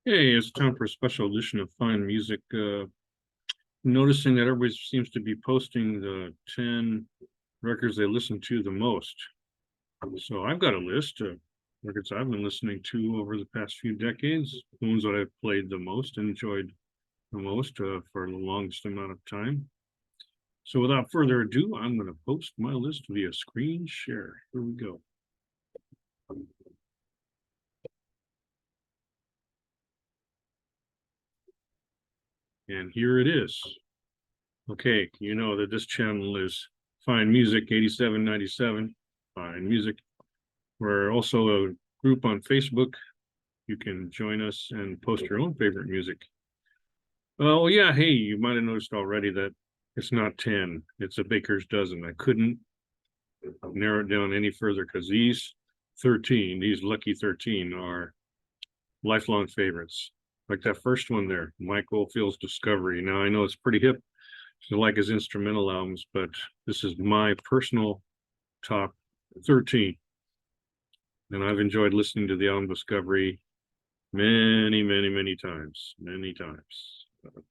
Hey, it's time for a special edition of Fine Music. Noticing that everybody seems to be posting the 10 records they listen to the most. So I've got a list of records I've been listening to over the past few decades, the ones that I've played the most and enjoyed the most for the longest amount of time. So without further ado, I'm going to post my list via screen share. Here we go. And here it is. Okay, you know that this channel is Fine Music 8797. Fine Music. We're also a group on Facebook. You can join us and post your own favorite music. Oh, yeah. Hey, you might have noticed already that it's not 10, it's a baker's dozen. I couldn't narrow it down any further because these lucky 13, are lifelong favorites. Like that first one there, Mike Oldfield's Discovery. Now, I know it's pretty hip to like his instrumental albums, but this is my personal top 13. And I've enjoyed listening to the album Discovery many times,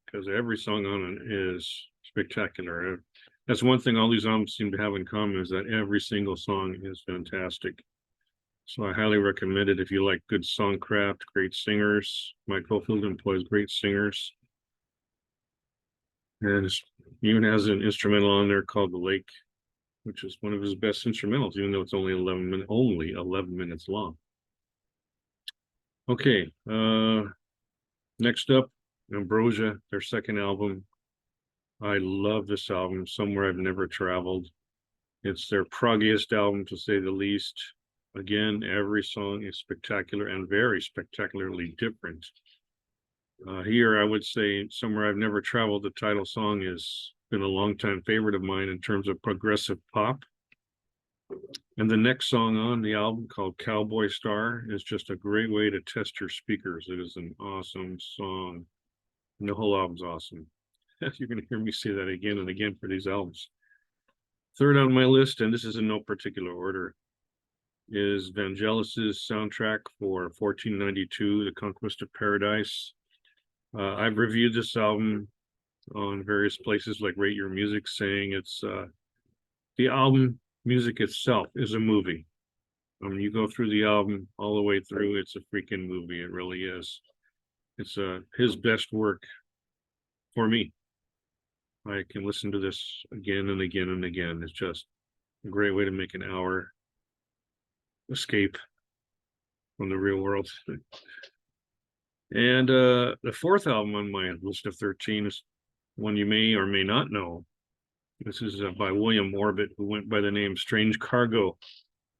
because every song on it is spectacular. That's one thing all these albums seem to have in common, is that every single song is fantastic. So I highly recommend it if you like good songcraft, great singers. Mike Oldfield employs great singers, and even has an instrumental on there called "The Lake," which is one of his best instrumentals, even though it's only 11 minutes long. Okay, next up, Ambrosia, their second album. I love this album, Somewhere I've Never Traveled. It's their proggiest album, to say the least. Again, every song is spectacular and very spectacularly different. Here, I would say Somewhere I've Never Traveled, the title song, has been a longtime favorite of mine in terms of progressive pop. And the next song on the album, called Cowboy Star, is just a great way to test your speakers. It is an awesome song. And the whole album's awesome. You're going to hear me say that again and again for these albums. Third on my list, and this is in no particular order, is Vangelis's soundtrack for 1492, The Conquest of Paradise. I've reviewed this album on various places like Rate Your Music, saying it's the album music itself is a movie. You go through the album all the way through, it's a freaking movie. It really is. It's his best work for me. I can listen to this again and again and again. It's just a great way to make an hour escape from the real world. And the fourth album on my list of 13 is one you may or may not know. This is by William Orbit, who went by the name Strange Cargo,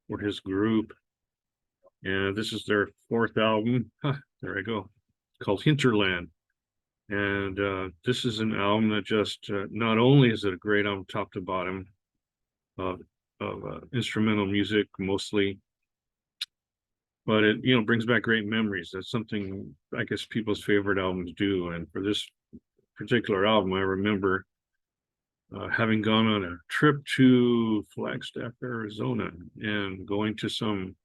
or his group. And this is their fourth album. There I go. Called Hinterland. And this is an album that just not only is it a great album top to bottom of instrumental music mostly, but it brings back great memories. That's something I guess people's favorite albums do. And for this particular album, I remember having gone on a trip to Flagstaff, Arizona, and going to some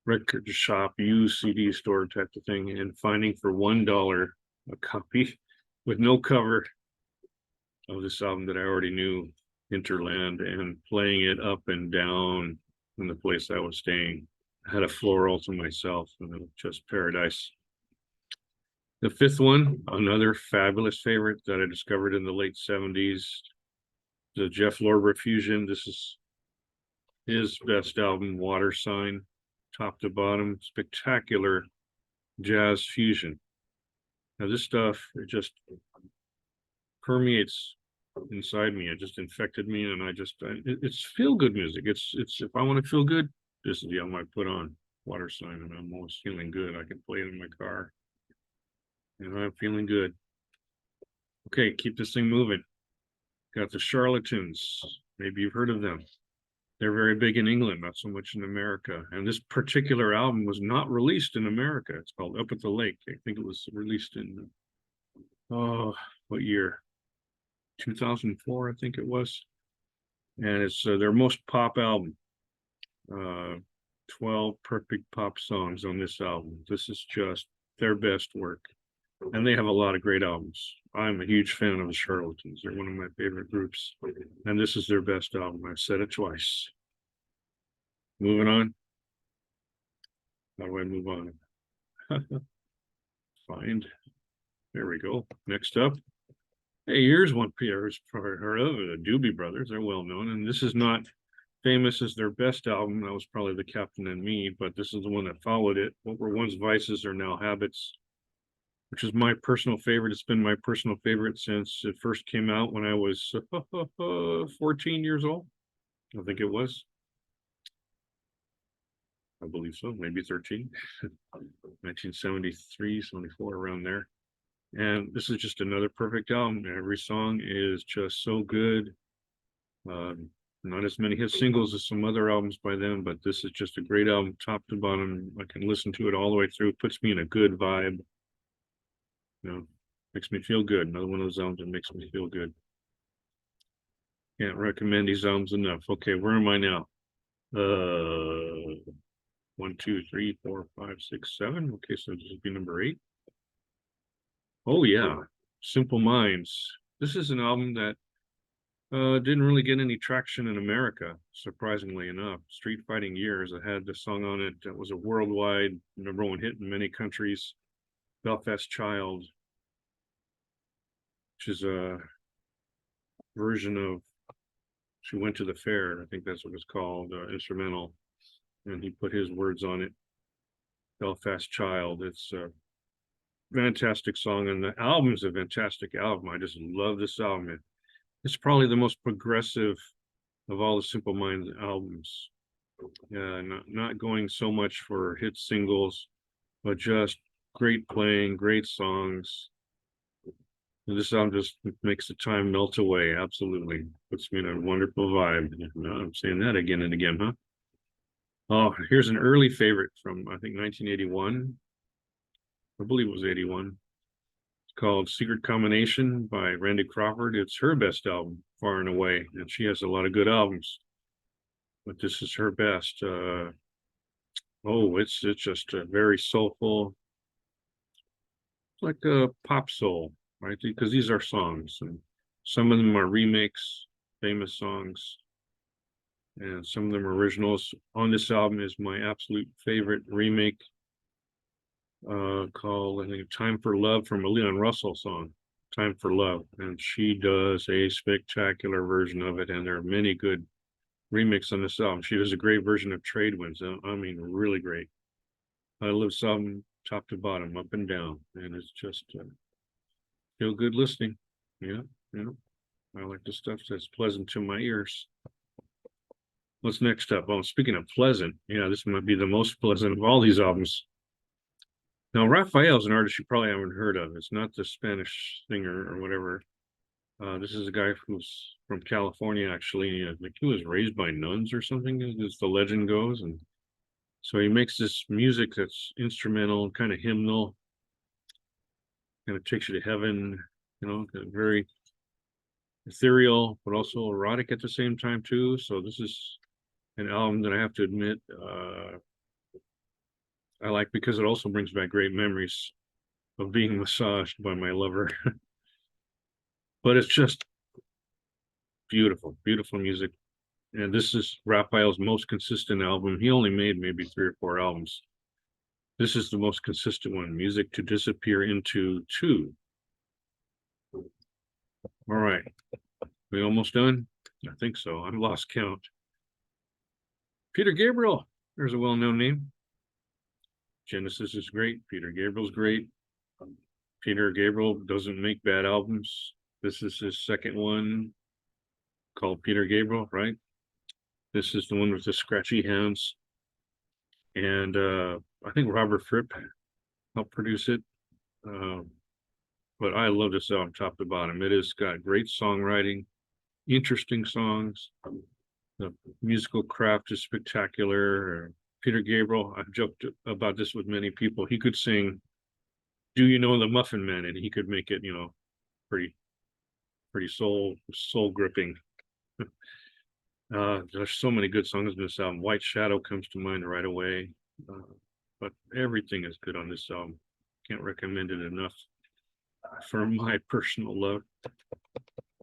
record shop, used CD store type of thing, and finding for $1 a copy with no cover of this album that I already knew, Hinterland, and playing it up and down in the place I was staying. I had a floor all to myself, and it was just paradise. The fifth one, another fabulous favorite that I discovered in the late 70s, the Jeff Lorber Fusion. This is his best album, Water Sign, top to bottom, spectacular jazz fusion. Now this stuff, it just permeates inside me. It just infected me, and it's feel good music. It's if I want to feel good, this is the album I put on, Water Sign, and I'm always feeling good. I can play it in my car, and I'm feeling good. Okay, keep this thing moving. Got the Charlatans. Maybe you've heard of them. They're very big in England, not so much in America. And this particular album was not released in America. It's called Up at the Lake. I think it was released in, what year? 2004, I think it was. And it's their most pop album. 12 perfect pop songs on this album. This is just their best work. And they have a lot of great albums. I'm a huge fan of the Charlatans. They're one of my favorite groups. And this is their best album. I've said it twice. Moving on. How do I move on? Find. There we go. Next up. Hey, here's one Pierre's probably heard of, the Doobie Brothers. They're well known. And this is not famous as their best album. That was probably The Captain and Me, but this is the one that followed it. What were once vices are now habits, which is my personal favorite. It's been my personal favorite since it first came out when I was 14 years old. I think it was. I believe so, maybe 13. 1973, 74, around there. And this is just another perfect album. Every song is just so good. Not as many hit singles as some other albums by them, but this is just a great album, top to bottom. I can listen to it all the way through. It puts me in a good vibe. You know, makes me feel good. Another one of those albums that makes me feel good. Can't recommend these albums enough. Okay, where am I now? 1, 2, 3, 4, 5, 6, 7. Okay, so this would be number 8. Oh yeah, Simple Minds. This is an album that didn't really get any traction in America, surprisingly enough. Street Fighting Years, I had the song on it that was a worldwide #1 hit in many countries. Belfast Child, which is a version of She Went to the Fair. I think that's what it's called, instrumental. And he put his words on it. Belfast Child. It's a fantastic song, and the album's a fantastic album. I just love this album. It's probably the most progressive of all the Simple Minds albums. Not going so much for hit singles, but just great playing, great songs. And this album just makes the time melt away. Absolutely. Puts me in a wonderful vibe. I'm saying that again and again, huh? Oh, here's an early favorite from, I think, 1981. I believe it was 81. It's called Secret Combination by Randy Crawford. It's her best album, far and away. And she has a lot of good albums, but this is her best. It's just a very soulful, like a pop soul, right? Because these are songs, and some of them are remakes, famous songs, and some of them are originals. On this album is my absolute favorite remake, called, I think, Time for Love, from a Leon Russell song, Time for Love. And she does a spectacular version of it, and there are many good remix on this album. She does a great version of Trade Winds. I mean, really great. I love this album top to bottom, up and down, and it's just feel good listening. Yeah. I like the stuff that's pleasant to my ears. What's next up? Oh, speaking of pleasant, yeah, this might be the most pleasant of all these albums. Now, Raphael's an artist you probably haven't heard of. It's not the Spanish singer or whatever. This is a guy who's from California, actually. I think he was raised by nuns or something, as the legend goes. And so he makes this music that's instrumental, kind of hymnal, kind of takes you to heaven, very ethereal, but also erotic at the same time, too. So this is an album that I have to admit I like, because it also brings back great memories of being massaged by my lover. But it's just beautiful, beautiful music. And this is Raphael's most consistent album. He only made maybe 3 or 4 albums. This is the most consistent one, Music to Disappear Into 2. All right. We almost done? I think so. I've lost count. Peter Gabriel. There's a well-known name. Genesis is great. Peter Gabriel's great. Peter Gabriel doesn't make bad albums. This is his second one, called Peter Gabriel, right? This is the one with the scratchy hands. And I think Robert Fripp helped produce it. But I love this album top to bottom. It has got great songwriting, interesting songs. The musical craft is spectacular. Peter Gabriel, I've joked about this with many people. He could sing "Do You Know the Muffin Man," and he could make it, pretty soul gripping. There's so many good songs in this album. White Shadow comes to mind right away. But everything is good on this album. Can't recommend it enough for my personal love.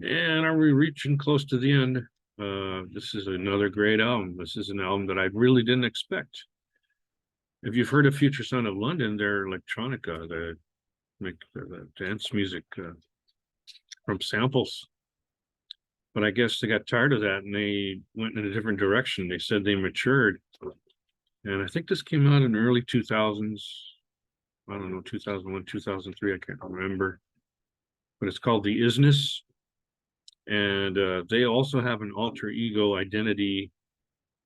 And are we reaching close to the end? This is another great album. This is an album that I really didn't expect. If you've heard of Future Sound of London, they're electronica, they make the dance music from samples. But I guess they got tired of that and they went in a different direction. They said they matured. And I think this came out in the early 2000s. I don't know, 2001, 2003, I can't remember. But it's called The Isness. And they also have an alter ego identity,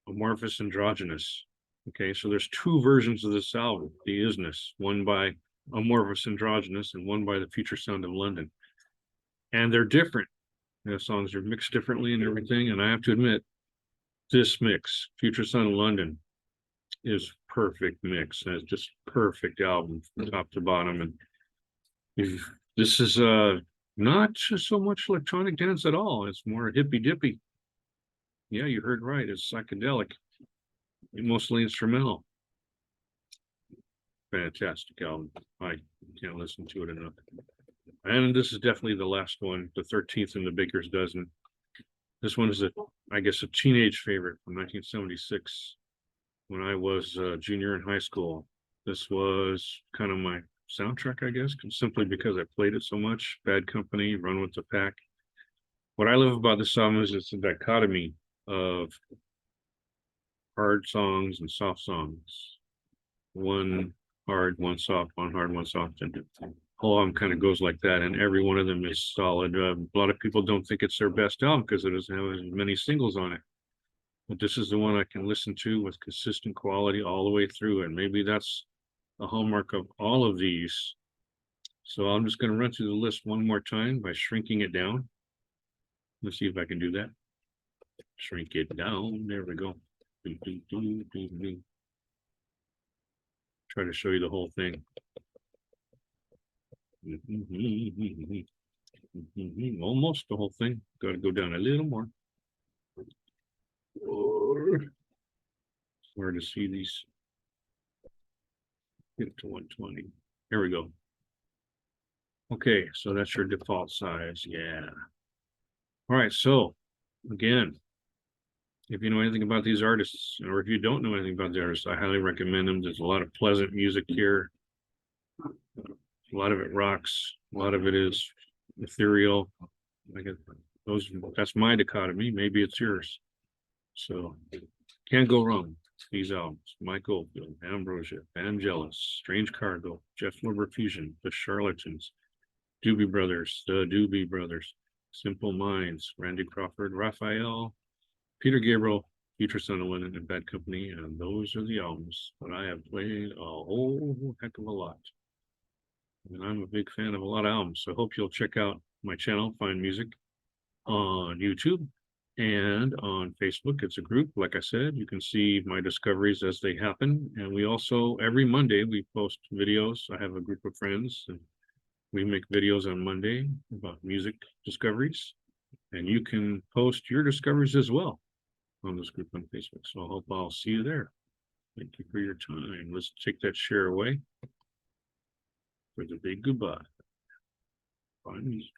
amorphous androgynous. Okay, so there's two versions of this album, The Isness, one by Amorphous Androgynous and one by the Future Sound of London. And they're different. The songs are mixed differently and everything. And I have to admit, this mix, Future Sound of London, is perfect mix. And it's just perfect album from top to bottom. And this is not just so much electronic dance at all. It's more hippy dippy. Yeah, you heard right. It's psychedelic, mostly instrumental. Fantastic album. I can't listen to it enough. And this is definitely the last one, the 13th in the Baker's Dozen. This one is I guess, a teenage favorite from 1976 when I was a junior in high school. This was kind of my soundtrack, I guess, simply because I played it so much. Bad Company, Run with the Pack. What I love about this album is it's a dichotomy of hard songs and soft songs. One hard, one soft, one hard, one soft. And the whole album kind of goes like that. And every one of them is solid. A lot of people don't think it's their best album because it doesn't have as many singles on it. But this is the one I can listen to with consistent quality all the way through. And maybe that's a hallmark of all of these. So I'm just going to run through the list one more time by shrinking it down. Let's see if I can do that. Shrink it down. There we go. Try to show you the whole thing. Almost the whole thing. Got to go down a little more. It's hard to see these. Get to 120. Here we go. Okay, so that's your default size. Yeah. All right, so again, if you know anything about these artists, or if you don't know anything about the artists, I highly recommend them. There's a lot of pleasant music here. A lot of it rocks. A lot of it is ethereal. I get those. That's my dichotomy. Maybe it's yours. So can't go wrong. These albums: Mike Oldfield, Ambrosia, Vangelis, Strange Cargo, Jeff Lorber Fusion, The Charlatans, Doobie Brothers, The Doobie Brothers, Simple Minds, Randy Crawford, Raphael, Peter Gabriel, Future Sound of London, and Bad Company. And those are the albums that I have played a whole heck of a lot. And I'm a big fan of a lot of albums. So I hope you'll check out my channel, Find Music, on YouTube and on Facebook. It's a group. Like I said, you can see my discoveries as they happen. And we also, every Monday, we post videos. I have a group of friends and we make videos on Monday about music discoveries. And you can post your discoveries as well on this group on Facebook. So I hope I'll see you there. Thank you for your time. Let's take that share away for the big goodbye. Find music.